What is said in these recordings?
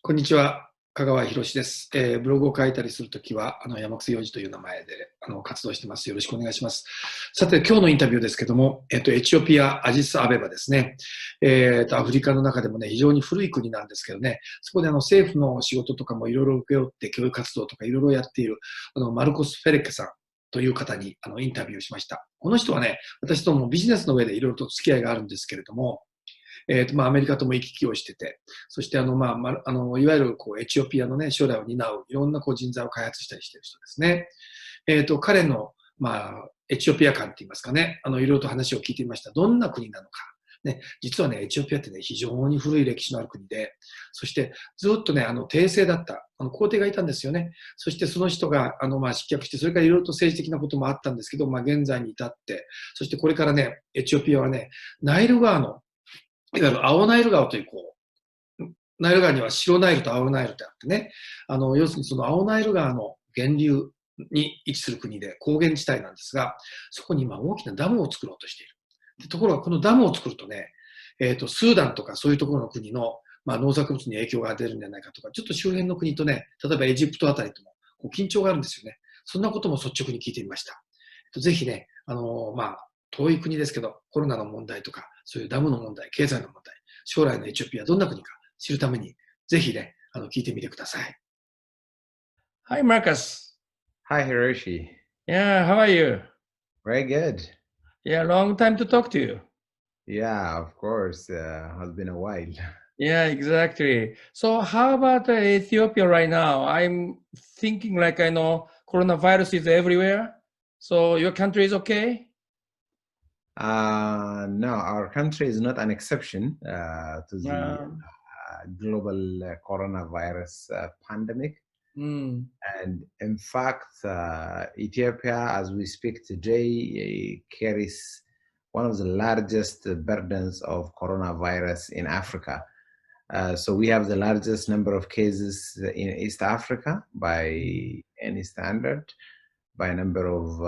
こんにちは、香川博です。ブログを書いたりするときは、山久ヨジという名前で活動してます。よろしくお願いします。さて、今日のインタビューですけども、エチオピア、アジスアベバですね。アフリカの中でもね、非常に古い国なんですけどね、そこで政府の仕事とかもいろいろ請け負って、教育活動とかいろいろやっている、マルコス・フェレッケさんという方にインタビューしました。この人はね、私ともビジネスの上でいろいろと付き合いがあるんですけれども、アメリカとも行き来をしてて、そしていわゆるエチオピアのね、将来を担ういろんな人材を開発したりしている人ですね。彼の、エチオピア観って言いますかね、いろいろと話を聞いてみました。どんな国なのか。ね、実はね、エチオピアってね、非常に古い歴史のある国で、そしてずっとね、帝政だった、皇帝がいたんですよね。そしてその人が、失脚して、それからいろいろと政治的なこともあったんですけど、現在に至って、そしてこれからね、エチオピアはね、ナイル川のいわゆる青ナイル川というナイル川には白ナイルと青ナイルってあってね、要するにその青ナイル川の源流に位置する国で高原地帯なんですが、そこに今大きなダムを作ろうとしている。ところがこのダムを作るとね、スーダンとかそういうところの国の、農作物に影響が出るんじゃないかとか、ちょっと周辺の国とね、例えばエジプトあたりとも緊張があるんですよね。そんなことも率直に聞いてみました。ぜひね、遠い国ですけど、コロナの問題とか、そういうダムの問題、経済の問題、将来のエチオピアどんな国か知るために、ぜひね、聞いてみてください。Hi, Marcus. Hi, Hiroshi. Yeah, how are you? Very good. Yeah, long time to talk to you. Yeah, of course. Has been a while. Yeah, exactly. So how about Ethiopia right now? I'm thinking like I know coronavirus is everywhere. So your country is okay? No, our country is not an exception to the Uh, global coronavirus pandemic. And in fact, Ethiopia, as we speak today, carries one of the largest burdens of coronavirus in Africa. So we have the largest number of cases in East Africa by any standard, by number of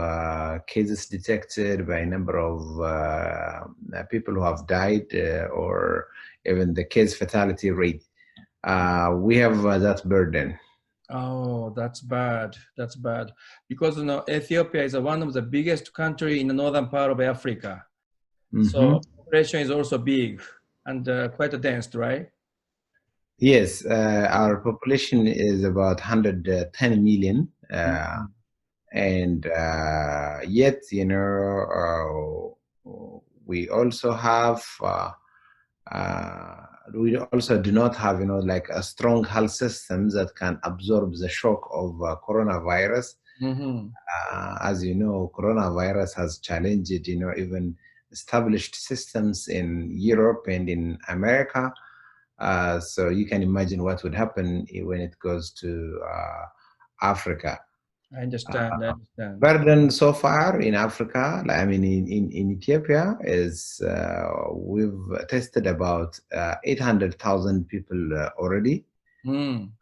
cases detected, by number of people who have died, or even the case fatality rate. We have that burden. Oh, that's bad. That's bad. Because Ethiopia is one of the biggest country in the northern part of Africa. So population is also big and quite dense, right? Yes, our population is about 110 million, and yet, we also have, we also do not have, like a strong health system that can absorb the shock of coronavirus. As you know, coronavirus has challenged, even established systems in Europe and in America. So you can imagine what would happen when it goes to Africa. I understand. Burden so far in Africa, I mean in Ethiopia, is we've tested about 800,000 people already. And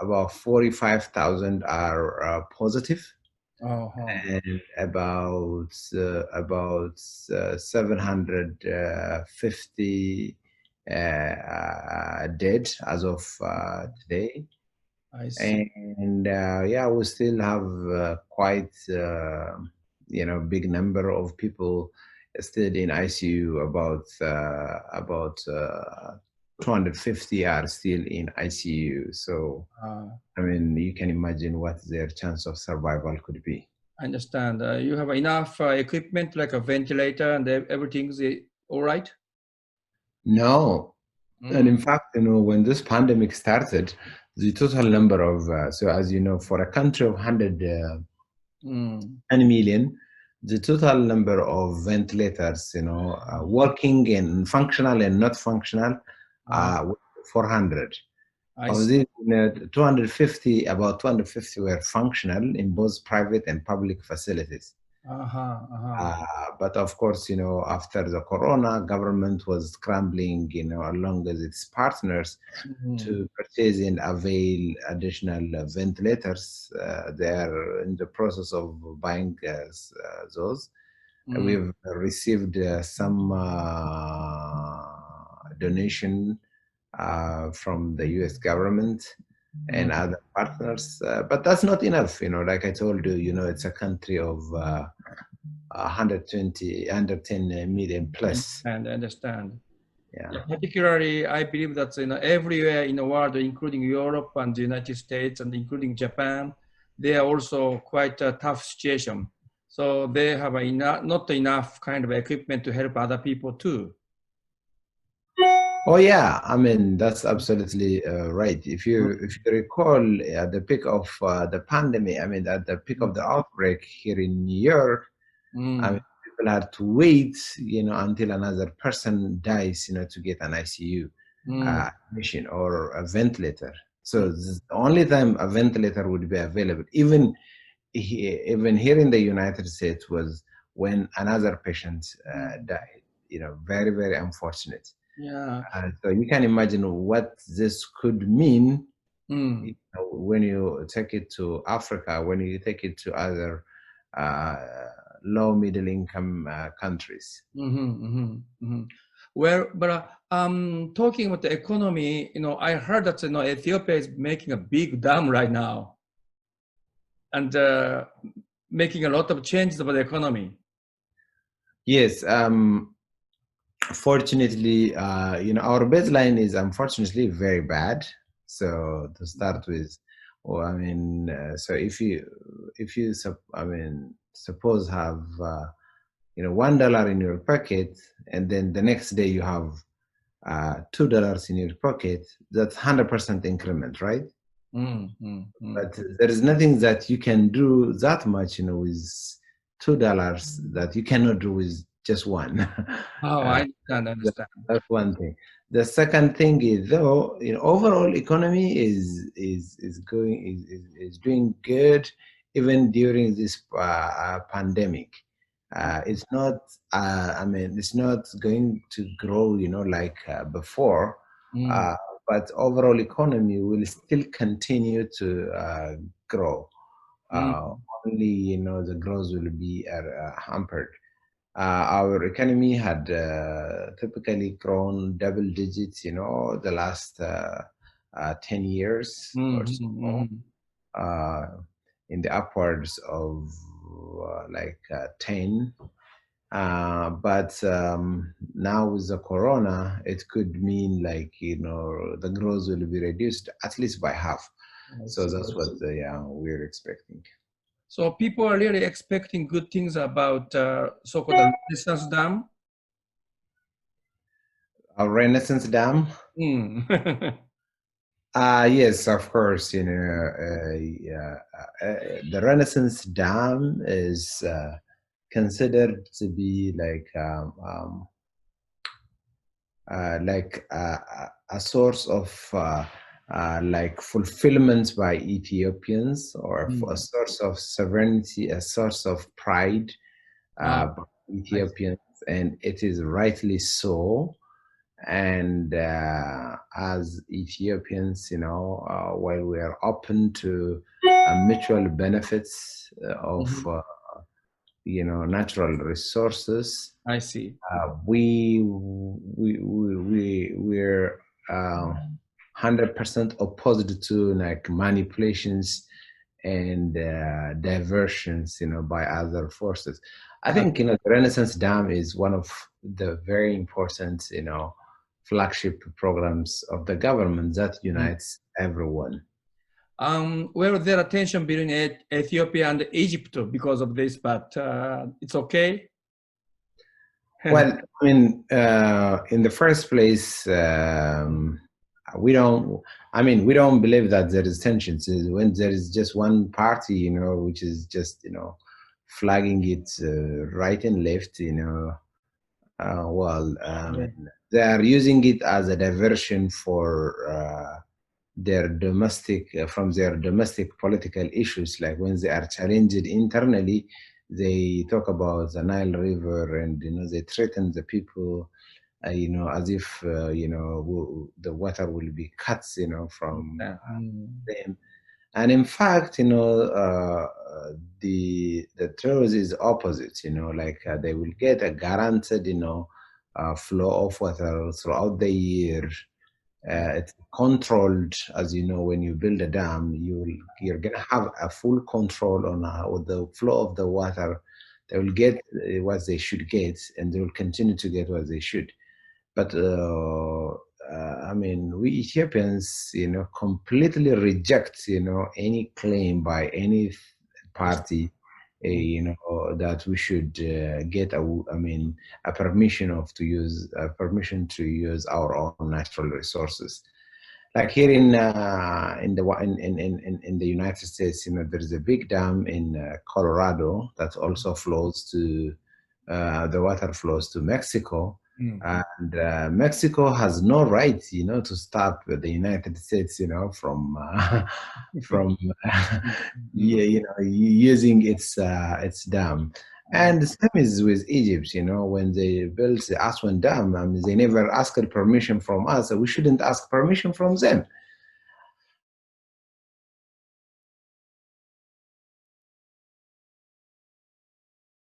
about 45,000 are positive. And about 750 dead as of today. I see. And yeah, we still have quite big number of people still in ICU. About 250 are still in ICU. So I mean, you can imagine what their chance of survival could be. I understand. You have enough equipment like a ventilator and everything's all right? No. And in fact, when this pandemic started, the total number of, so as you know, for a country of 110 million, the total number of ventilators, working and functional and not functional, 400. Of these, 250, about 250 were functional in both private and public facilities. But of course, after the corona, government was scrambling, along with its partners to purchase and avail additional ventilators. They are in the process of buying those. We've received some donation from the U.S. government and other partners, but that's not enough. Like I told you, it's a country of 110 million plus. And I understand. Yeah. Yeah, particularly, I believe that everywhere in the world, including Europe and the United States and including Japan, they are also quite a tough situation. So they have not enough kind of equipment to help other people too. Oh yeah, I mean that's absolutely right. If you recall, at the peak of the pandemic, I mean at the peak of the outbreak here in New York, I mean, people had to wait, until another person dies, to get an ICU admission or a ventilator. So this is the only time a ventilator would be available. Even here in the United States was when another patient died. Very, very unfortunate. Yeah. So you can imagine what this could mean when you take it to Africa, when you take it to other low middle income countries. Well, but talking about the economy, I heard that Ethiopia is making a big dam right now, and making a lot of changes about the economy. Yes. Fortunately, our baseline is unfortunately very bad. So to start with, so if you suppose have $1 in your pocket, and then the next day you have $2 in your pocket, that's 100% increment, right? But there is nothing that you can do that much, with $2 that you cannot do with just one. Oh, I understand. That's one thing. The second thing is, though, overall economy is doing good even during this pandemic. It's not. It's not going to grow, like before. But overall economy will still continue to grow. Only, the growth will be hampered. Our economy had typically grown double digits, the last 10 years or so, in the upwards of 10. But now with the corona, it could mean the growth will be reduced at least by half. So that's what we're expecting. So people are really expecting good things about so-called Renaissance Dam. A Renaissance Dam? Yes, of course. The Renaissance Dam is considered to be like a source of fulfillment by Ethiopians, or a source of sovereignty, a source of pride by Ethiopians, and it is rightly so. And as Ethiopians, while we are open to mutual benefits of natural resources, I see. We're 100% opposed to manipulations and diversions, by other forces. I think the Renaissance Dam is one of the very important, flagship programs of the government that unites everyone. Well, there are tension between Ethiopia and Egypt because of this, but it's okay. Well, in the first place, we don't believe that there is tensions. When there is just one party, which is just, flagging it right and left, they are using it as a diversion for their domestic political issues. Like when they are challenged internally, they talk about the Nile River, and they threaten the people, as if the water will be cut, from them. And in fact, the truth is opposite. They will get a guaranteed, flow of water throughout the year, It's controlled, as you know, when you build a dam, you're going to have a full control on the flow of the water. They will get what they should get, and they will continue to get what they should. But I mean, we Ethiopians, completely reject, any claim by any party, that we should get a permission to use our own natural resources. Like here in the United States, there is a big dam in Colorado that also flows to the water flows to Mexico. And Mexico has no right, to stop the United States, from using its dam. And the same is with Egypt, when they built the Aswan Dam, they never asked permission from us, so we shouldn't ask permission from them.